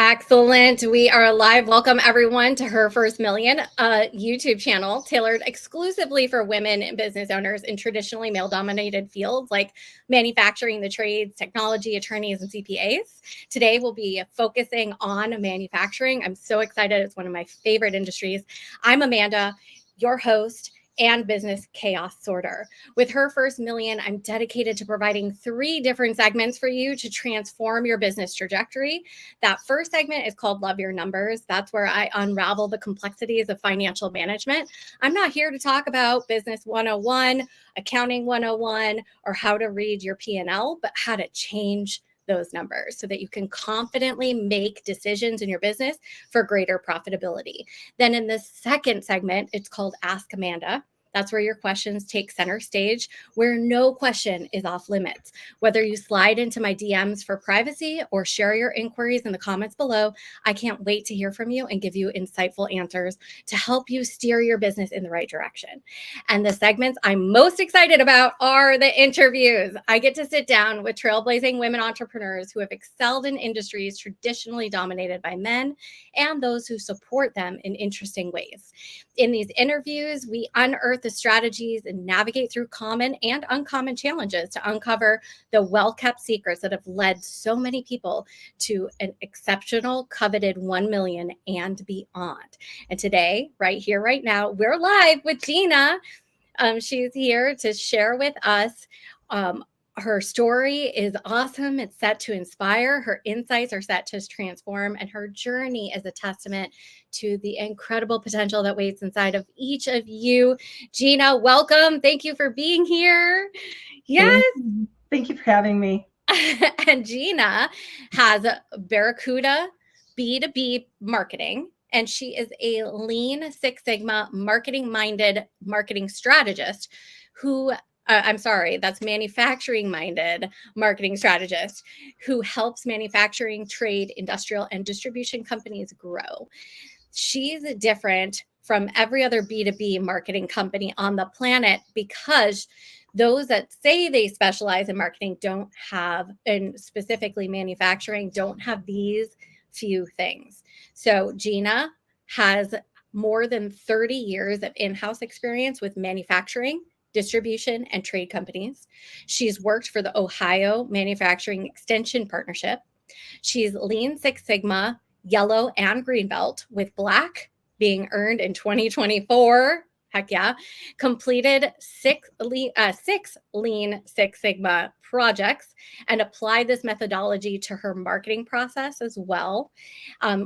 Excellent. We are live. Welcome everyone to Her First Million, a YouTube channel tailored exclusively for women and business owners in traditionally male-dominated fields like manufacturing, the trades, technology, attorneys, and CPAs. Today we'll be focusing on manufacturing. I'm so excited. It's one of my favorite industries. I'm Amanda, your host and business chaos sorter. With Her First Million, I'm dedicated to providing 3 different segments for you to transform your business trajectory. That first segment is called Love Your Numbers. That's where I unravel the complexities of financial management. I'm not here to talk about business 101, accounting 101, or how to read your P&L, but how to change those numbers so that you can confidently make decisions in your business for greater profitability. Then in the second segment, it's called Ask Amanda. That's where your questions take center stage, where no question is off limits. Whether you slide into my DMs for privacy or share your inquiries in the comments below, I can't wait to hear from you and give you insightful answers to help you steer your business in the right direction. And the segments I'm most excited about are the interviews. I get to sit down with trailblazing women entrepreneurs who have excelled in industries traditionally dominated by men and those who support them in interesting ways. In these interviews, we unearth the strategies and navigate through common and uncommon challenges to uncover the well-kept secrets that have led so many people to an exceptional, coveted 1 million and beyond. And today, right here, right now, we're live with Gina. She's here to share with us. Her story is awesome. It's set to inspire. Her insights are set to transform, and her journey is a testament to the incredible potential that waits inside of each of you. Gina, welcome. Thank you for being here. Yes. Thank you for having me. And Gina has Barracuda B2B marketing, and she is a lean Six Sigma marketing-minded marketing strategist who that's manufacturing-minded marketing strategist who helps manufacturing, trade, industrial, and distribution companies grow. She's different from every other B2B marketing company on the planet because those that say they specialize in marketing don't have, and specifically manufacturing, don't have these few things. So Gina has more than 30 years of in-house experience with manufacturing, distribution, and trade companies. She's worked for the Ohio Manufacturing Extension Partnership. She's Lean Six Sigma, Yellow, and Green Belt, with Black being earned in 2024. Heck yeah. Completed six Lean Six Sigma projects and applied this methodology to her marketing process as well.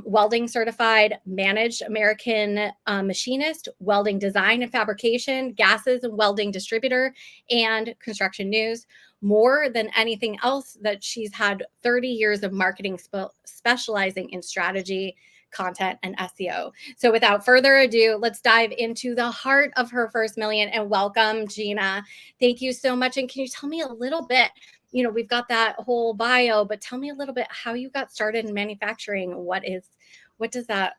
Welding certified, managed American machinist, welding design and fabrication, gases and welding distributor, and construction news. More than anything else, that she's had 30 years of marketing specializing in strategy, content, and SEO. So without further ado, let's dive into the heart of Her First Million and welcome Gina. Thank you so much. And can you tell me a little bit, we've got that whole bio, but tell me a little bit how you got started in manufacturing. What does that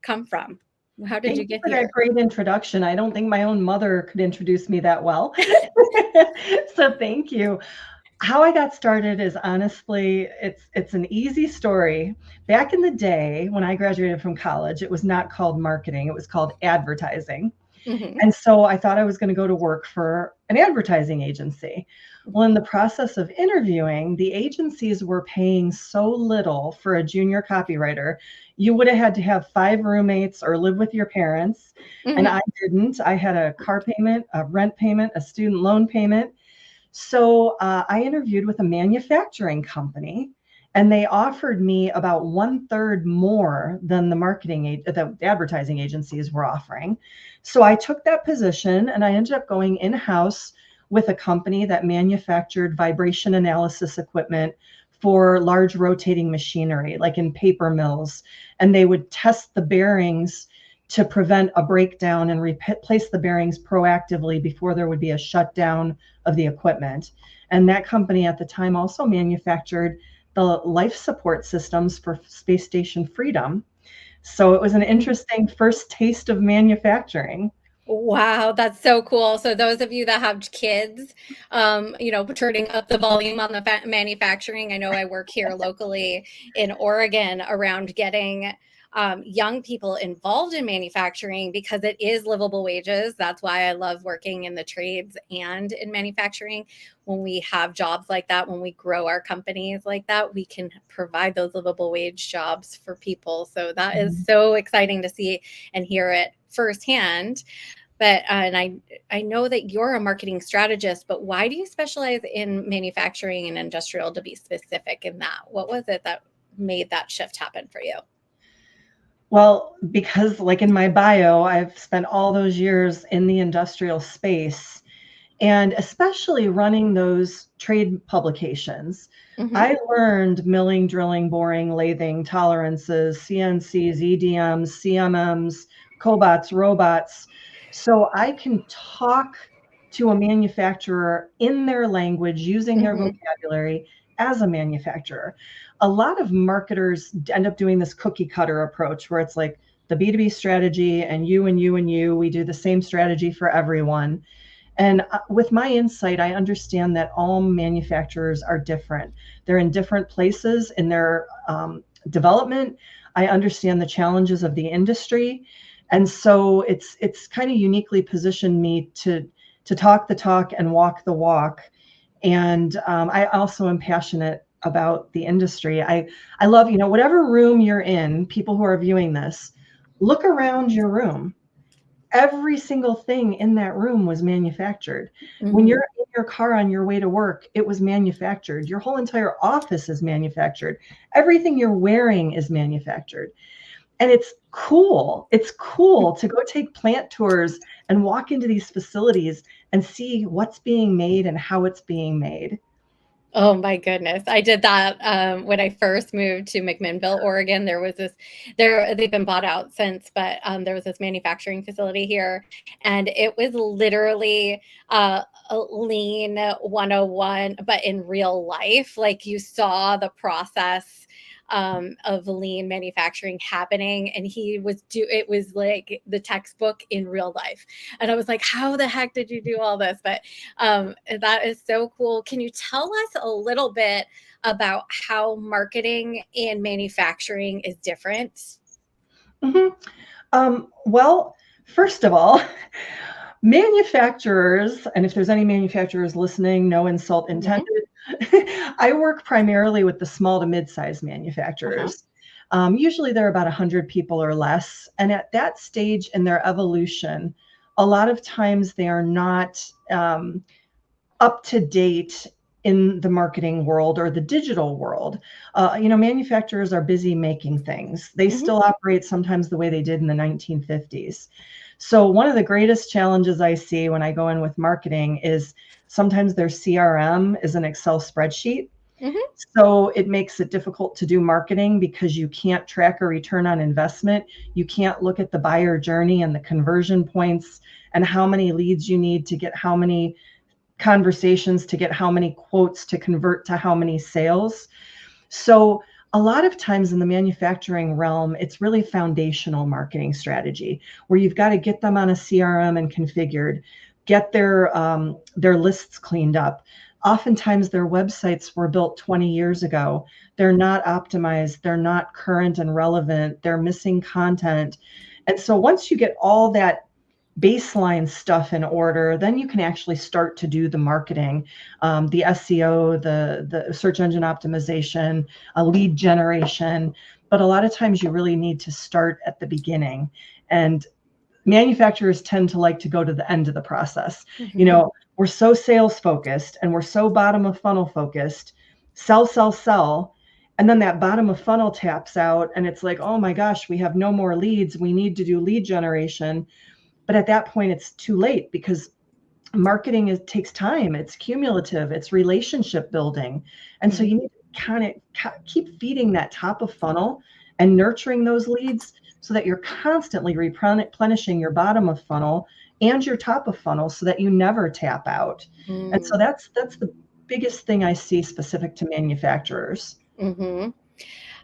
come from? How did you get here? That great introduction. I don't think my own mother could introduce me that well. So thank you. How I got started is honestly, it's an easy story. Back in the day when I graduated from college, it was not called marketing, it was called advertising. Mm-hmm. And so I thought I was going to go to work for an advertising agency. Well, in the process of interviewing, the agencies were paying so little for a junior copywriter. You would have had to have 5 roommates or live with your parents. Mm-hmm. And I didn't. I had a car payment, a rent payment, a student loan payment. So I interviewed with a manufacturing company, and they offered me about 1/3 more than the advertising agencies were offering. So I took that position, and I ended up going in-house with a company that manufactured vibration analysis equipment for large rotating machinery, like in paper mills. And they would test the bearings to prevent a breakdown and replace the bearings proactively before there would be a shutdown of the equipment. And that company at the time also manufactured the life support systems for Space Station Freedom. So it was an interesting first taste of manufacturing. Wow, that's so cool. So those of you that have kids, turning up the volume on the manufacturing. I know I work here locally in Oregon around getting young people involved in manufacturing because it is livable wages. That's why I love working in the trades and in manufacturing. When we have jobs like that, when we grow our companies like that, we can provide those livable wage jobs for people. So that is Mhm. so exciting to see and hear it firsthand. But and I know that you're a marketing strategist, but why do you specialize in manufacturing and industrial to be specific in that? What was it that made that shift happen for you? Well, because like in my bio, I've spent all those years in the industrial space and especially running those trade publications. Mm-hmm. I learned milling, drilling, boring, lathing, tolerances, CNCs, EDMs, CMMs, cobots, robots. So I can talk to a manufacturer in their language using their Mm-hmm. vocabulary as a manufacturer. A lot of marketers end up doing this cookie cutter approach where it's like the B2B strategy and you and you and you, we do the same strategy for everyone. And with my insight, I understand that all manufacturers are different. They're in different places in their development. I understand the challenges of the industry, and so it's kind of uniquely positioned me to talk the talk and walk the walk. And I also am passionate about the industry. I love, whatever room you're in, people who are viewing this, look around your room. Every single thing in that room was manufactured. When Mm-hmm. you're in your car on your way to work, it was manufactured. Your whole entire office is manufactured. Everything you're wearing is manufactured. And it's cool. It's cool to go take plant tours and walk into these facilities and see what's being made and how it's being made. Oh my goodness. I did that when I first moved to McMinnville, Oregon. They've been bought out since, but there was this manufacturing facility here, and it was literally a lean 101, but in real life. Like you saw the process of lean manufacturing happening, and it was like the textbook in real life. And I was like, how the heck did you do all this? But that is so cool. Can you tell us a little bit about how marketing and manufacturing is different? Mhm. Well, first of all, manufacturers, and if there's any manufacturers listening, no insult Mhm. intended. I work primarily with the small to mid-sized Uh-huh. manufacturers. Usually they're about 100 people or less. And at that stage in their evolution, a lot of times they are not up to date in the marketing world or the digital world. Manufacturers are busy making things. They Mhm. still operate sometimes the way they did in the 1950s. So one of the greatest challenges I see when I go in with marketing is sometimes their CRM is an Excel spreadsheet. Mhm. So it makes it difficult to do marketing because you can't track a return on investment. You can't look at the buyer journey and the conversion points and how many leads you need to get how many conversations to get how many quotes to convert to how many sales. So a lot of times in the manufacturing realm, it's really foundational marketing strategy where you've got to get them on a CRM and configured, get their lists cleaned up. Oftentimes their websites were built 20 years ago. They're not optimized. They're not current and relevant. They're missing content. And so once you get all that baseline stuff in order, then you can actually start to do the marketing, the SEO, the search engine optimization, lead generation. But a lot of times you really need to start at the beginning. And manufacturers tend to like to go to the end of the process. Mhm. We're so sales focused and we're so bottom of funnel focused, sell, sell, sell. And then that bottom of funnel taps out and it's like, oh my gosh, we have no more leads. We need to do lead generation. But at that point, it's too late because takes time. It's cumulative. It's relationship building, and so Mhm. you need to kind of keep feeding that top of funnel and nurturing those leads so that you're constantly replenishing your bottom of funnel and your top of funnel so that you never tap out. And so Mm. that's the biggest thing I see specific to manufacturers. Mhm.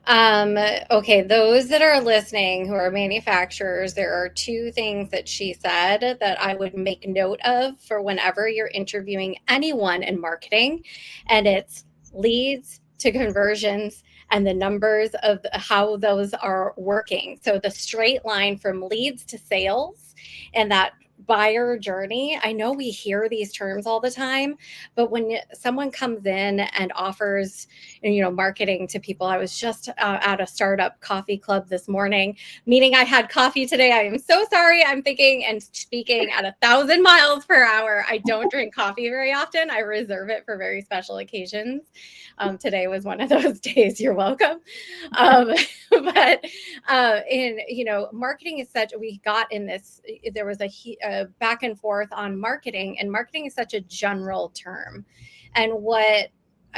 Okay, those that are listening who are manufacturers, there are two things that she said that I would make note of for whenever you're interviewing anyone in marketing, and it's leads to conversions and the numbers of how those are working. So the straight line from leads to sales and that buyer journey. I know we hear these terms all the time, but when someone comes in and offers marketing to people. I was just at a startup coffee club this morning, meaning I had coffee today. I am so sorry. I'm thinking and speaking at 1,000 miles per hour. I don't drink coffee very often. I reserve it for very special occasions. Today was one of those days. You're welcome. um, but in marketing is such, we got in this, there was a back and forth on marketing, and marketing is such a general term. And what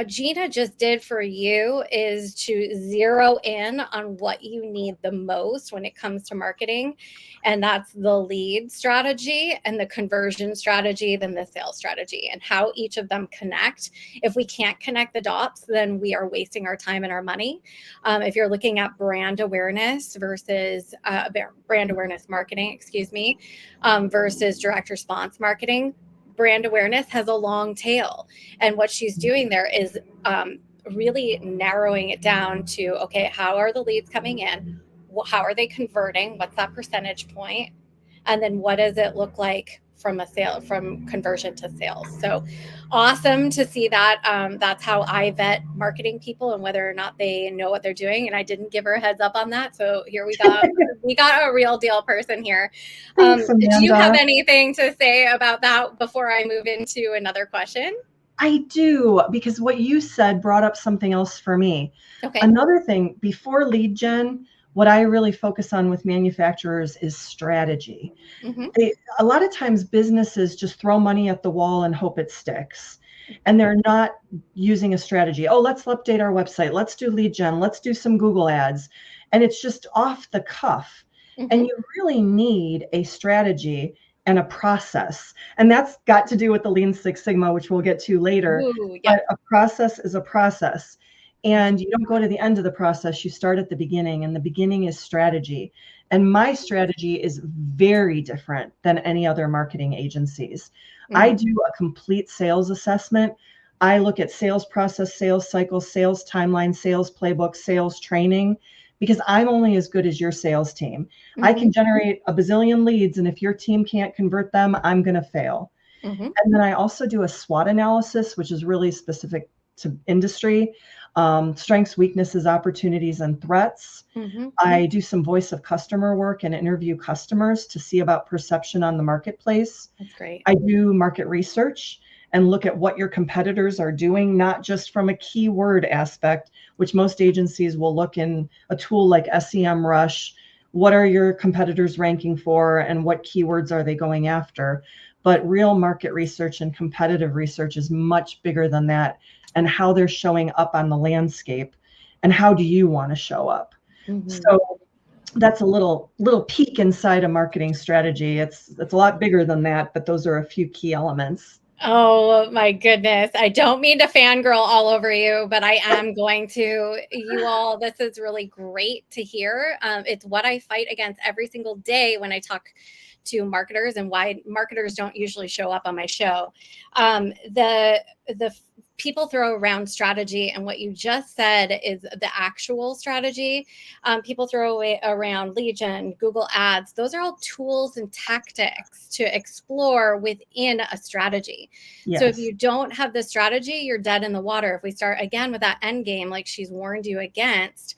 Gina just did for you is to zero in on what you need the most when it comes to marketing. And that's the lead strategy and the conversion strategy, then the sales strategy, and how each of them connect. If we can't connect the dots, then we are wasting our time and our money. If you're looking at brand awareness versus brand awareness marketing, excuse me, versus direct response marketing, brand awareness has a long tail. And what she's doing there is really narrowing it down to, okay, how are the leads coming in? How are they converting? What's that percentage point? And then what does it look like from from conversion to sales? So awesome to see that. That's how I vet marketing people and whether or not they know what they're doing. And I didn't give her a heads up on that. So here we got a real deal person here. Thanks, Do you have Amanda. anything to say about that before I move into another question? I do, because what you said brought up something else for me. Okay. Another thing, before lead gen, what I really focus on with manufacturers is strategy. Mm-hmm. A lot of times businesses just throw money at the wall and hope it sticks. And they're not using a strategy. Oh, let's update our website. Let's do lead gen. Let's do some Google ads. And it's just off the cuff. And Mm-hmm. you really need a strategy and a process. And that's got to do with the Lean Six Sigma, which we'll get to later. Ooh, But yep. a process is a process. And you don't go to the end of the process, you start at the beginning, and the beginning is strategy. And my strategy is very different than any other marketing agencies. I Mm-hmm. do a complete sales assessment. I look at sales process, sales cycle, sales timeline, sales playbook, sales training, because I'm only as good as your sales team. I Mm-hmm. can generate a bazillion leads, and if your team can't convert them, I'm going to fail. Mm-hmm. And then I also do a SWOT analysis, which is really specific to industry, strengths, weaknesses, opportunities, and threats. Mm-hmm. I do some voice of customer work and interview customers to see about perception on the marketplace. That's great. I do market research and look at what your competitors are doing, not just from a keyword aspect, which most agencies will look in a tool like SEMrush. What are your competitors ranking for and what keywords are they going after? But real market research and competitive research is much bigger than that, and how they're showing up on the landscape and how do you want to show up. Mm-hmm. So that's a little peek inside a marketing strategy. It's a lot bigger than that, but those are a few key elements. Oh my goodness. I don't mean to fangirl all over you, but I am going to. You all, this is really great to hear. It's what I fight against every single day when I talk to marketers and why marketers don't usually show up on my show. The people throw around strategy, and what you just said is the actual strategy. People throw away around lead gen, Google ads. Those are all tools and tactics to explore within a strategy. So if Yes. you don't have the strategy, you're dead in the water. If we start again with that end game, like she's warned you against,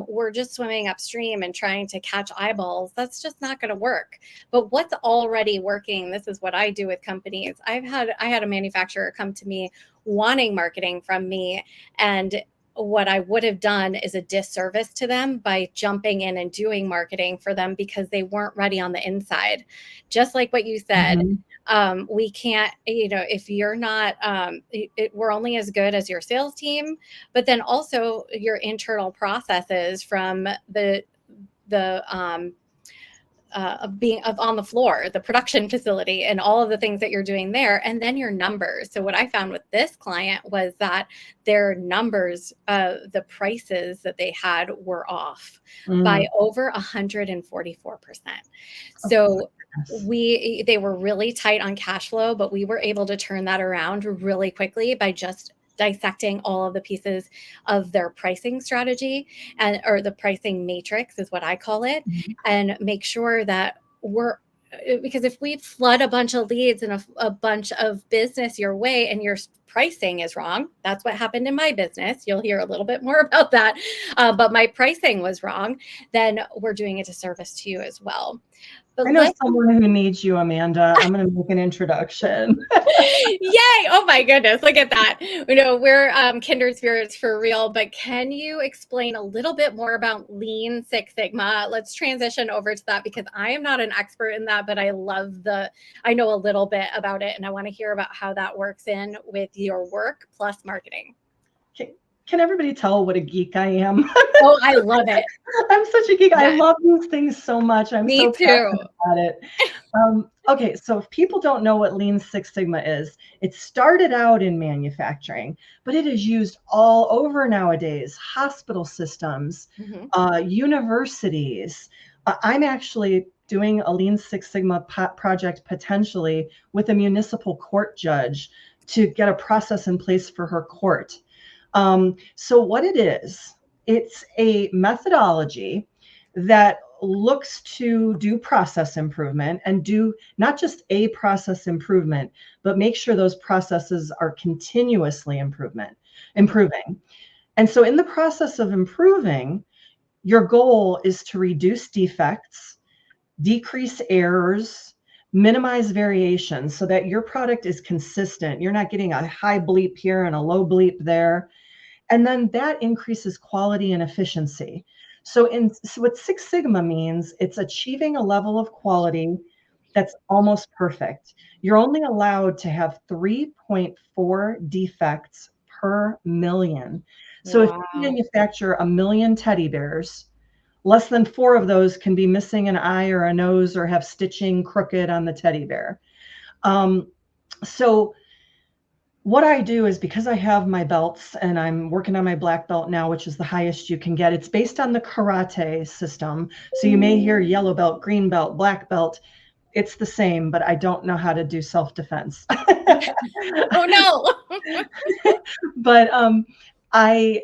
we're just swimming upstream and trying to catch eyeballs. That's just not going to work. But what's already working? This is what I do with companies. I had a manufacturer come to me wanting marketing from me, and what I would have done is a disservice to them by jumping in and doing marketing for them because they weren't ready on the inside. Just like what you said, Mhm. we can't, if you're not, we're only as good as your sales team, but then also your internal processes from the on the floor, the production facility, and all of the things that you're doing there, and then your numbers. So what I found with this client was that their numbers, the prices that they had were off by over 144%. So they were really tight on cash flow, but we were able to turn that around really quickly by just dissecting all of the pieces of their pricing strategy, or the pricing matrix is what I call it, and make sure that because if we flood a bunch of leads and a bunch of business your way and your pricing is wrong, that's what happened in my business. You'll hear a little bit more about that. But my pricing was wrong. Then we're doing a disservice to you as well. But I know someone who needs you, Amanda. I'm going to make an introduction. Yay! Oh my goodness, look at that. We're kindred spirits for real, but can you explain a little bit more about Lean Six Sigma? Let's transition over to that, because I am not an expert in that, but I know a little bit about it, and I want to hear about how that works in with your work plus marketing. Can everybody tell what a geek I am? Oh, I love it. I'm such a geek. Yes. I love these things so much. I'm Me so too. passionate about it. Okay, so if people don't know what Lean Six Sigma is, it started out in manufacturing, but it is used all over nowadays. Hospital systems, universities. I'm actually doing a Lean Six Sigma project potentially with a municipal court judge to get a process in place for her court. So what it is, it's a methodology that looks to do process improvement, and do not just a process improvement, but make sure those processes are continuously improving. And so in the process of improving, your goal is to reduce defects, decrease errors, minimize variations, so that your product is consistent. You're not getting a high bleep here and a low bleep there. And then that increases quality and efficiency. So what Six Sigma means, it's achieving a level of quality that's almost perfect. You're only allowed to have 3.4 defects per million. So if you manufacture 1 million teddy bears, less than 4 of those can be missing an eye or a nose, or have stitching crooked on the teddy bear. So what I do is, because I have my belts and I'm working on my black belt now, which is the highest you can get, it's based on the karate system. So you may hear yellow belt, green belt, black belt. It's the same, but I don't know how to do self-defense. Oh no. But I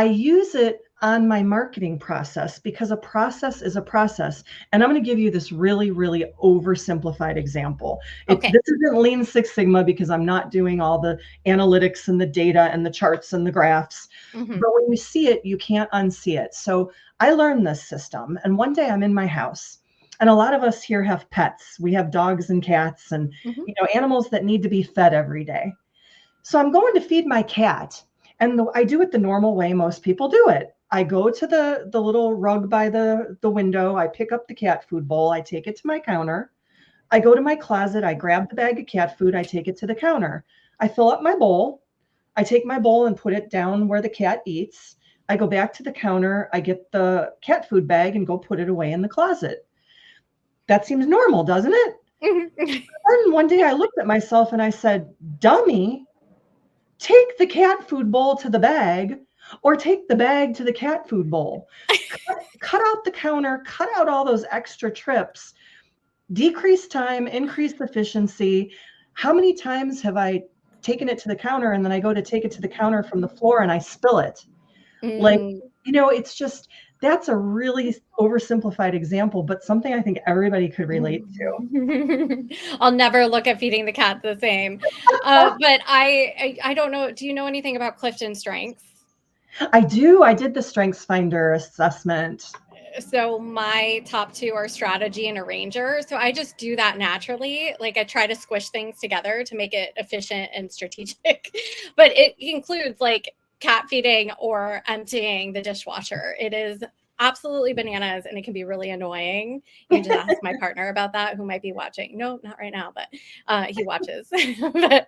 use it on my marketing process, because a process is a process. And I'm going to give you this really, really oversimplified example. Okay. This isn't Lean Six Sigma, because I'm not doing all the analytics and the data and the charts and the graphs. But when you see it, you can't unsee it. So I learned this system, and one day I'm in my house, and a lot of us here have pets. We have dogs and cats and animals that need to be fed every day. So I'm going to feed my cat, and I do it the normal way most people do it. I go to the little rug by the window. I pick up the cat food bowl. I take it to my counter. I go to my closet. I grab the bag of cat food. I take it to the counter. I fill up my bowl. I take my bowl and put it down where the cat eats. I go back to the counter. I get the cat food bag and go put it away in the closet. That seems normal, doesn't it? And one day I looked at myself and I said, dummy, take the cat food bowl to the bag, or take the bag to the cat food bowl. Cut out the counter, cut out all those extra trips, decrease time, increase efficiency. How many times have I taken it to the counter, and then I go to take it to the counter from the floor and I spill it? Like, it's just, that's a really oversimplified example, but something I think everybody could relate to. I'll never look at feeding the cat the same. But I don't know. Do you know anything about Clifton Strengths? I do. I did the Strengths Finder assessment. So my top 2 are strategy and arranger. So I just do that naturally. Like, I try to squish things together to make it efficient and strategic. But it includes like cat feeding or emptying the dishwasher. It is absolutely bananas, and it can be really annoying. You can just ask my partner about that, who might be watching. No, not right now, but he watches. Okay.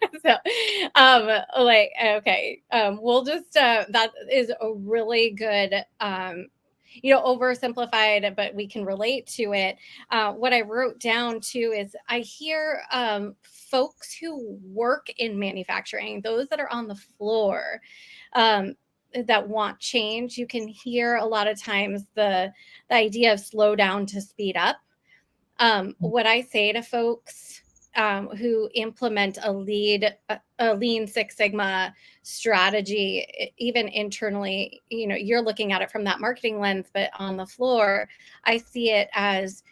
We'll just that is a really good oversimplified, but we can relate to it. What I wrote down too is I hear folks who work in manufacturing, those that are on the floor, um, that want change. You can hear a lot of times the idea of slow down to speed up. What I say to folks who implement a lean Six Sigma strategy, even internally, you're looking at it from that marketing lens, but on the floor, I see it as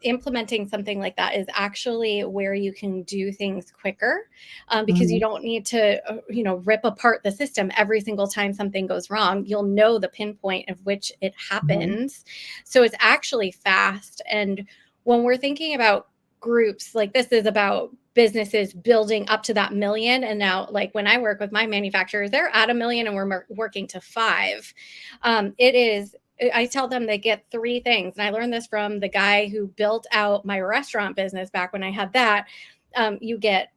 implementing something like that is actually where you can do things quicker, because you Mhm. don't need to, rip apart the system every single time something goes wrong. You'll know the pinpoint of which it Mhm. happens. So it's actually fast. And when we're thinking about groups, like this is about businesses building up to that million. And now, like when I work with my manufacturers, they're at a million and we're working to five. It is, I tell them they get three things. And I learned this from the guy who built out my restaurant business back when I had that. You get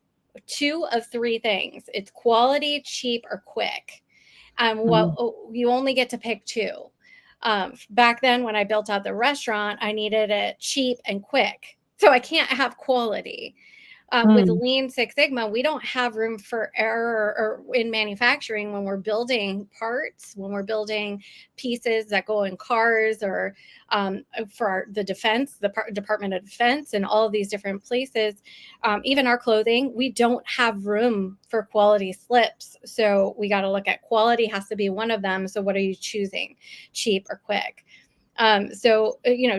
two of three things: it's quality, cheap, or quick. Mhm. You only get to pick two. Back then, when I built out the restaurant, I needed it cheap and quick. So I can't have quality. With Mm. Lean Six Sigma, we don't have room for error or in manufacturing when we're building parts, when we're building pieces that go in cars, or for the defense, the Department of Defense, and all of these different places. Even our clothing, we don't have room for quality slips. So we got to look at quality, has to be one of them. So what are you choosing, cheap or quick?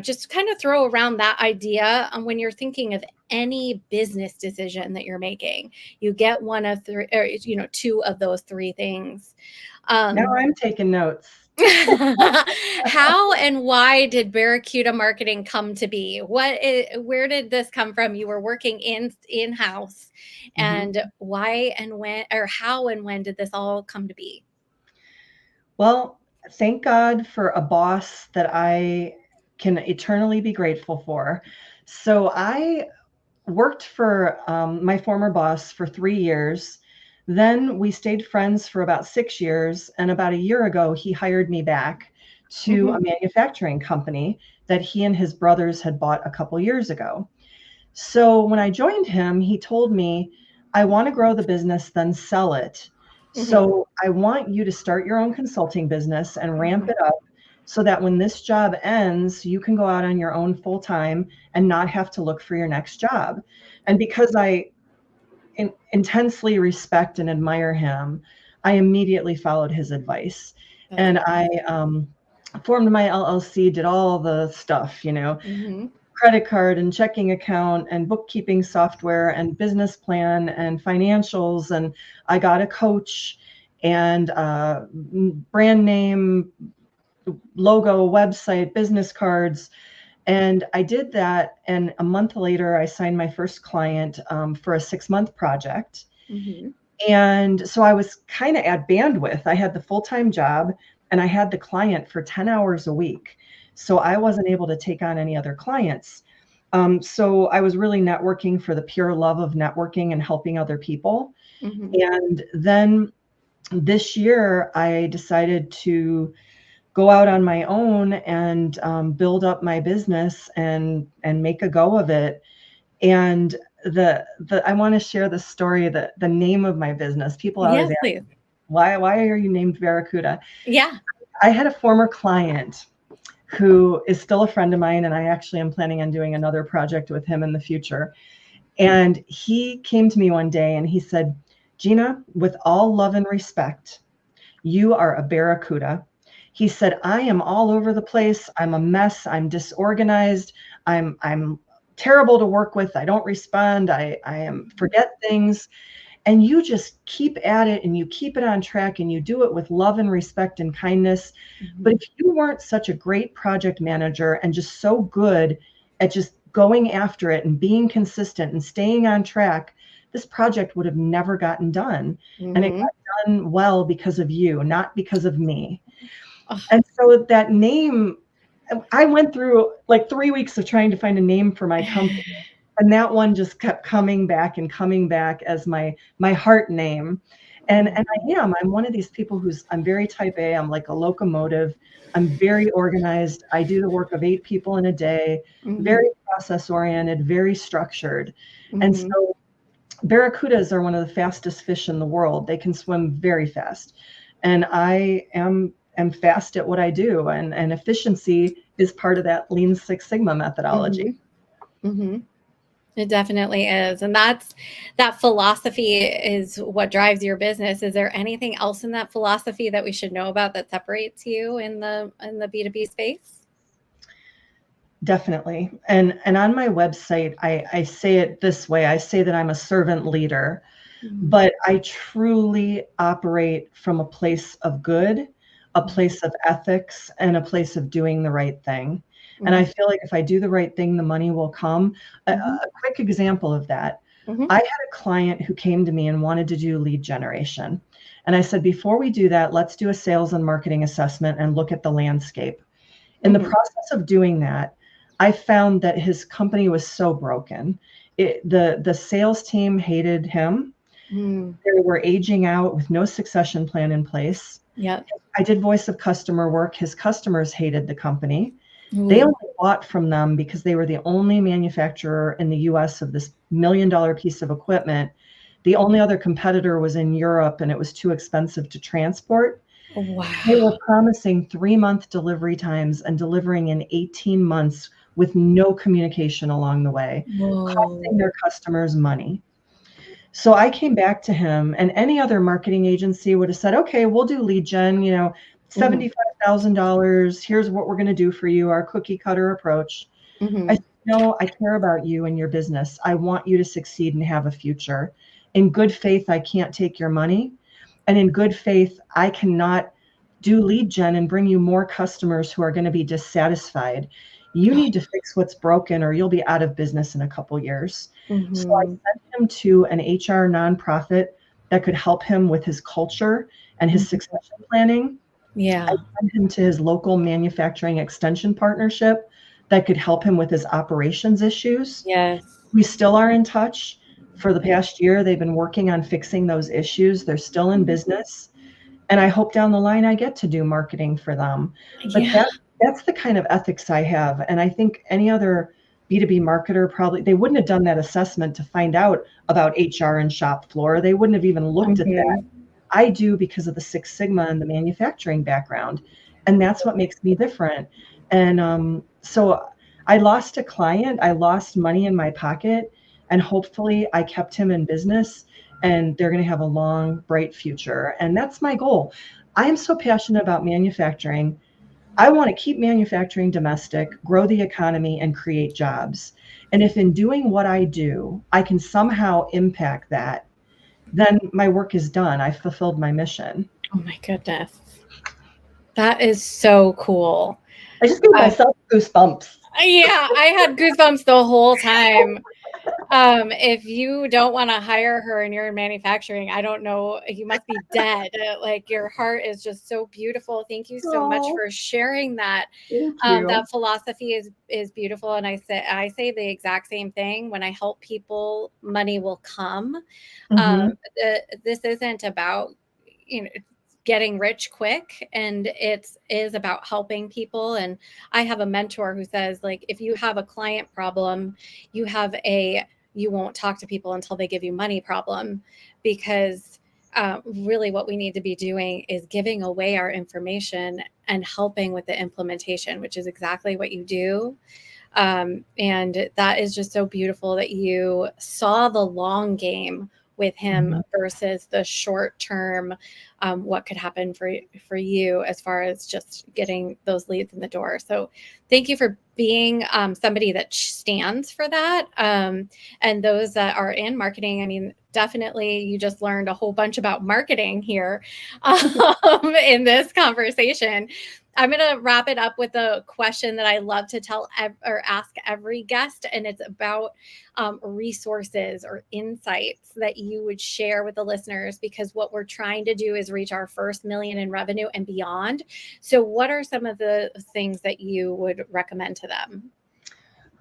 Just kind of throw around that idea when you're thinking of any business decision that you're making. You get one of three, or two of those three things. Now Um, I'm taking notes. how and why did Barracuda Marketing come to be? Where did this come from? You were working in house, Mhm. and why and when, or how and when did this all come to be? Well, thank God for a boss that I can eternally be grateful for. So I worked for my former boss for 3 years. Then we stayed friends for about 6 years. And about a year ago, he hired me back to Hmm. a manufacturing company that he and his brothers had bought a couple years ago. So when I joined him, he told me, I want to grow the business, then sell it. Hmm. So I want you to start your own consulting business and ramp Hmm. it up so that when this job ends, you can go out on your own full time and not have to look for your next job. And because I intensely respect and admire him, I immediately followed his advice. That's And I awesome. formed my LLC, did all the stuff, Hmm. credit card and checking account and bookkeeping software and business plan and financials. And I got a coach and brand name, logo, website, business cards. And I did that. And a month later, I signed my first client for a 6-month project. Hmm. And so I was kind of at bandwidth. I had the full-time job and I had the client for 10 hours a week. So I wasn't able to take on any other clients. So I was really networking for the pure love of networking and helping other people. Hmm. And then this year, I decided to go out on my own and build up my business and make a go of it. And the I want to share the story, the name of my business. People always Yes, ask, please. why are you named Barracuda? Yeah. I had a former client who is still a friend of mine, and I actually am planning on doing another project with him in the future. And he came to me one day and he said, Gina, with all love and respect, you are a barracuda. He said, I am all over the place. I'm a mess. I'm disorganized. I'm terrible to work with. I don't respond. I am forget things. And you just keep at it and you keep it on track and you do it with love and respect and kindness. But Hmm. if you weren't such a great project manager and just so good at just going after it and being consistent and staying on track, this project would have never gotten done. And it Hmm. got done well because of you, not because of me. Oh, And so that name, I went through like 3 weeks of trying to find a name for my company. And that one just kept coming back and coming back as my heart name. And I'm one of these people I'm very type A. I'm like a locomotive. I'm very organized. I do the work of 8 people in a day, Mhm. very process oriented, very structured. And Mhm. so barracudas are one of the fastest fish in the world. They can swim very fast. And I am fast at what I do. And efficiency is part of that Lean Six Sigma methodology. Mhm. Mhm. It definitely is. And that philosophy is what drives your business. Is there anything else in that philosophy that we should know about that separates you in the B2B space? Definitely. And on my website, I say it this way. I say that I'm a servant leader, Mhm. but I truly operate from a place of good, a place of ethics, and a place of doing the right thing. And I Mhm. feel like if I do the right thing, the money will come. Mhm. A quick example of that. Mhm. I had a client who came to me and wanted to do lead generation. And I said, before we do that, let's do a sales and marketing assessment and look at the landscape. In the Mhm. process of doing that, I found that his company was so broken. The sales team hated him. Mm. They were aging out with no succession plan in place. Yep. I did voice of customer work. His customers hated the company. They Ooh. only bought from them because they were the only manufacturer in the US of this $1 million piece of equipment. The only other competitor was in Europe and it was too expensive to transport. They Wow. were promising 3-month delivery times and delivering in 18 months with no communication along the way, Whoa. costing their customers money. So I came back to him, and any other marketing agency would have said, okay, we'll do lead gen, Mhm. $75,000. Here's what we're going to do for you, our cookie cutter approach. I Mhm. said, no, I care about you and your business. I want you to succeed and have a future. In good faith, I can't take your money. And in good faith, I cannot do lead gen and bring you more customers who are going to be dissatisfied. You need to fix what's broken or you'll be out of business in a couple years. So I Mhm. sent him to an HR nonprofit that could help him with his culture and his Mhm. succession planning. I Yeah. sent him to his local manufacturing extension partnership that could help him with his operations issues. Yes. We still are in touch. For the past year, they've been working on fixing those issues. They're still in business. And I hope down the line I get to do marketing for them. But Yeah. that's the kind of ethics I have. And I think any other B2B marketer probably they wouldn't have done that assessment to find out about HR and shop floor. They wouldn't have even looked at that. Mhm. I do because of the Six Sigma and the manufacturing background. And that's what makes me different. And so I lost a client, I lost money in my pocket, and hopefully I kept him in business and they're going to have a long, bright future. And that's my goal. I am so passionate about manufacturing. I want to keep manufacturing domestic, grow the economy, and create jobs. And if in doing what I do, I can somehow impact that, then my work is done. I've fulfilled my mission. Oh my goodness. That is so cool. I just gave Uh, myself goosebumps. yeah, I had goosebumps the whole time. If you don't want to hire her and you're in manufacturing, I don't know, you must be dead. Like your heart is just so beautiful. Thank you so much Oh, for sharing that. thank you. That philosophy is beautiful, and I say the exact same thing. When I help people, money will come. Um, Hmm. this isn't about you know getting rich quick, and is about helping people. And I have a mentor who says, like, if you have a client problem, you have a you won't talk to people until they give you money problem, because really what we need to be doing is giving away our information and helping with the implementation, which is exactly what you do. And that is just so beautiful that you saw the long game with him Hmm. versus the short term, what could happen for you as far as just getting those leads in the door. So thank you for being somebody that stands for that. And those that are in marketing, I mean, definitely you just learned a whole bunch about marketing here in this conversation. I'm going to wrap it up with a question that I love to or ask every guest, and it's about resources or insights that you would share with the listeners, because what we're trying to do is reach our first million in revenue and beyond. So, what are some of the things that you would recommend to them?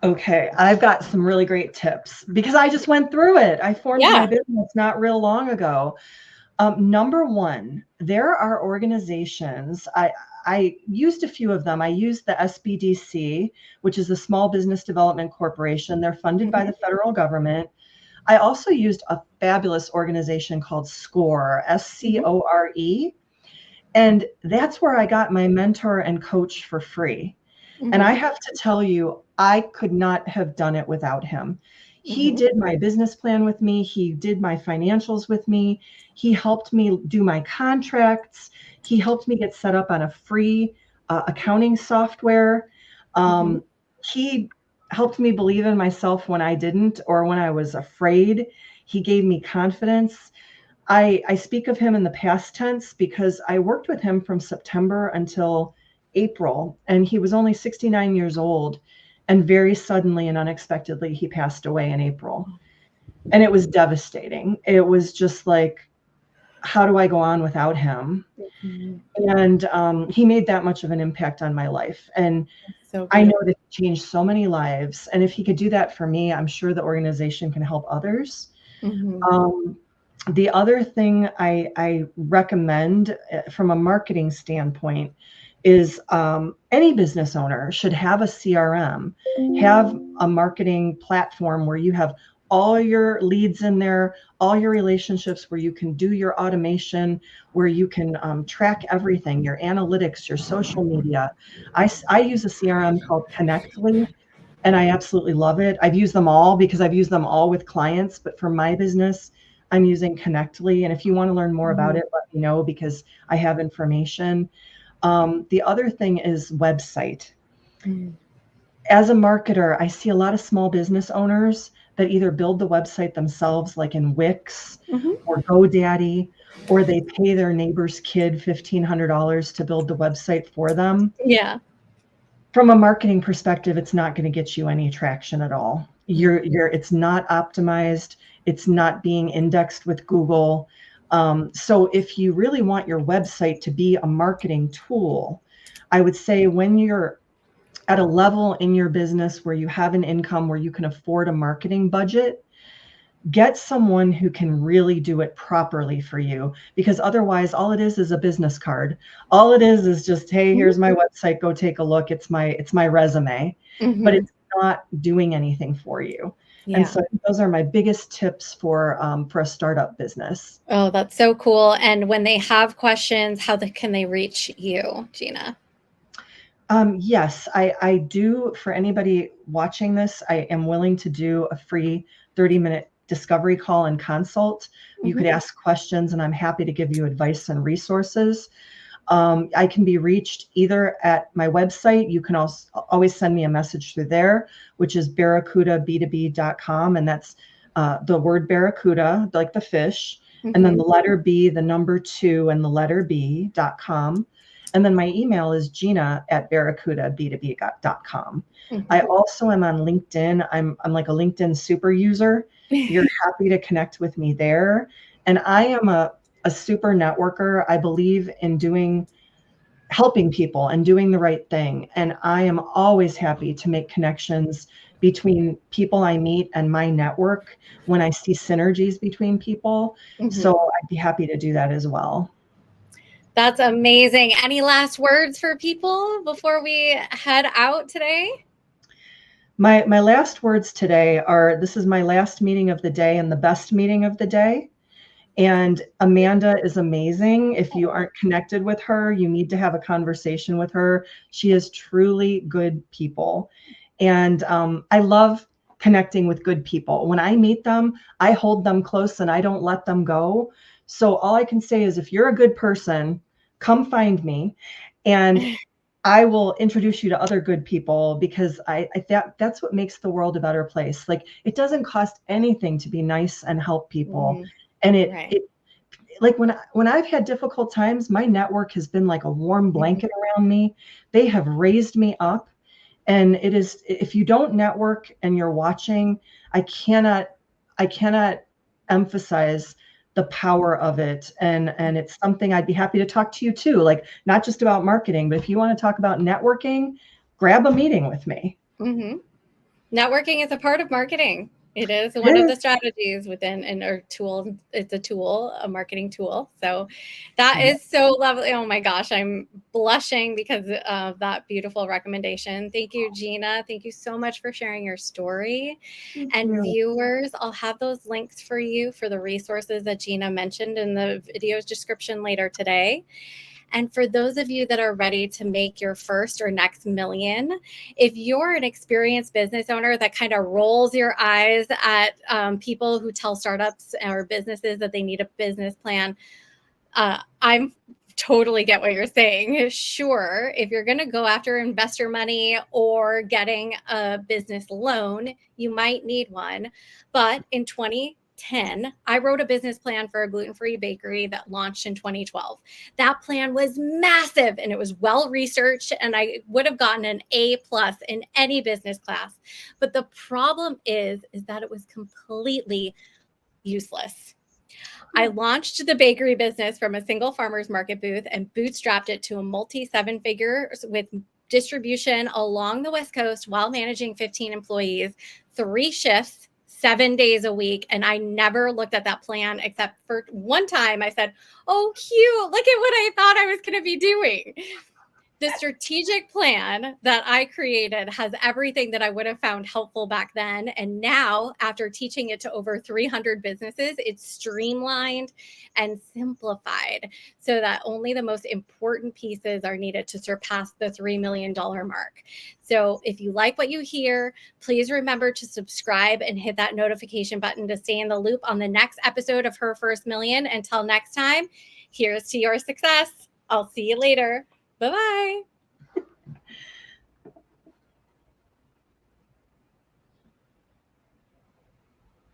Okay, I've got some really great tips because I just went through it. I formed my Yeah. business not real long ago. Number one, there are organizations. I used a few of them. I used the SBDC, which is the Small Business Development Corporation. They're funded by the federal government. I also used a fabulous organization called SCORE, SCORE. And that's where I got my mentor and coach for free. And I have to tell you, I could not have done it without him. He did my business plan with me. He did my financials with me. He helped me do my contracts. He helped me get set up on a free accounting software. He helped me believe in myself when I didn't, or when I was afraid. He gave me confidence. I speak of him in the past tense because I worked with him from September until April, and he was only 69 years old. And very suddenly and unexpectedly, he passed away in April. And it was devastating. It was just like, how do I go on without him? And he made that much of an impact on my life. And I know that he changed so many lives. And if he could do that for me, I'm sure the organization can help others. The other thing I recommend from a marketing standpoint is any business owner should have a CRM, have a marketing platform where you have all your leads in there, all your relationships, where you can do your automation, where you can track everything, your analytics, your social media. I use a CRM called Connectly, and I absolutely love it. I've used them all because I've used them all with clients, but for my business, I'm using Connectly. And if you want to learn more about it, let me know because I have information. The other thing is website. As a marketer, I see a lot of small business owners that either build the website themselves, like in Wix or GoDaddy, or they pay their neighbor's kid $1,500 to build the website for them. Yeah. From a marketing perspective, it's not going to get you any traction at all. It's not optimized. It's not being indexed with Google. So if you really want your website to be a marketing tool, I would say when you're at a level in your business where you have an income where you can afford a marketing budget, get someone who can really do it properly for you, because otherwise all it is a business card. All it is just, hey, here's my website, go take a look. It's my resume, but it's not doing anything for you. And so those are my biggest tips for a startup business. Oh, that's so cool. And when they have questions, can they reach you, Gina? Yes, I do. For anybody watching this, I am willing to do a free 30-minute discovery call and consult. You could ask questions, and I'm happy to give you advice and resources. I can be reached either at my website. You can also always send me a message through there, which is barracudab2b.com. And that's the word barracuda, like the fish, and then the letter B, the number 2, and the letter B.com. And then my email is gina@barracudab2b.com. I also am on LinkedIn. I'm like a LinkedIn super user. You're happy to connect with me there. And I am a super networker. I believe in helping people and doing the right thing. And I am always happy to make connections between people I meet and my network when I see synergies between people. So I'd be happy to do that as well. That's amazing. Any last words for people before we head out today? My last words today are, this is my last meeting of the day and the best meeting of the day. And Amanda is amazing. If you aren't connected with her, you need to have a conversation with her. She is truly good people. And I love connecting with good people. When I meet them, I hold them close and I don't let them go. So all I can say is, if you're a good person, come find me and I will introduce you to other good people, because that's what makes the world a better place. Like, it doesn't cost anything to be nice and help people. And it like when I've had difficult times, my network has been like a warm blanket around me. They have raised me up. And it is, if you don't network and you're watching, I cannot emphasize the power of it. And it's something I'd be happy to talk to you too, like not just about marketing, but if you want to talk about networking, grab a meeting with me. Networking is a part of marketing. It is one of the Yes. strategies within and or tool. It's a tool, a marketing tool. So that is so lovely. Oh my gosh, I'm blushing because of that beautiful recommendation. Thank you, Gina. Thank you so much for sharing your story. Thank And you. viewers, I'll have those links for you for the resources that Gina mentioned in the video's description later today. And for those of you that are ready to make your first or next million, if you're an experienced business owner that kind of rolls your eyes at people who tell startups or businesses that they need a business plan, I'm totally get what you're saying. Sure, if you're going to go after investor money or getting a business loan, you might need one. But in 2010, I wrote a business plan for a gluten-free bakery that launched in 2012. That plan was massive and it was well researched, and I would have gotten an A plus in any business class. But the problem is that it was completely useless. I launched the bakery business from a single farmer's market booth and bootstrapped it to a multi seven figures with distribution along the West Coast while managing 15 employees, 3 shifts, 7 days a week. And I never looked at that plan except for one time I said, oh, cute. Look at what I thought I was going to be doing. The strategic plan that I created has everything that I would have found helpful back then. And now, after teaching it to over 300 businesses, it's streamlined and simplified so that only the most important pieces are needed to surpass the $3 million mark. So, if you like what you hear, please remember to subscribe and hit that notification button to stay in the loop on the next episode of Her First Million. Until next time, here's to your success. I'll see you later. Bye-bye.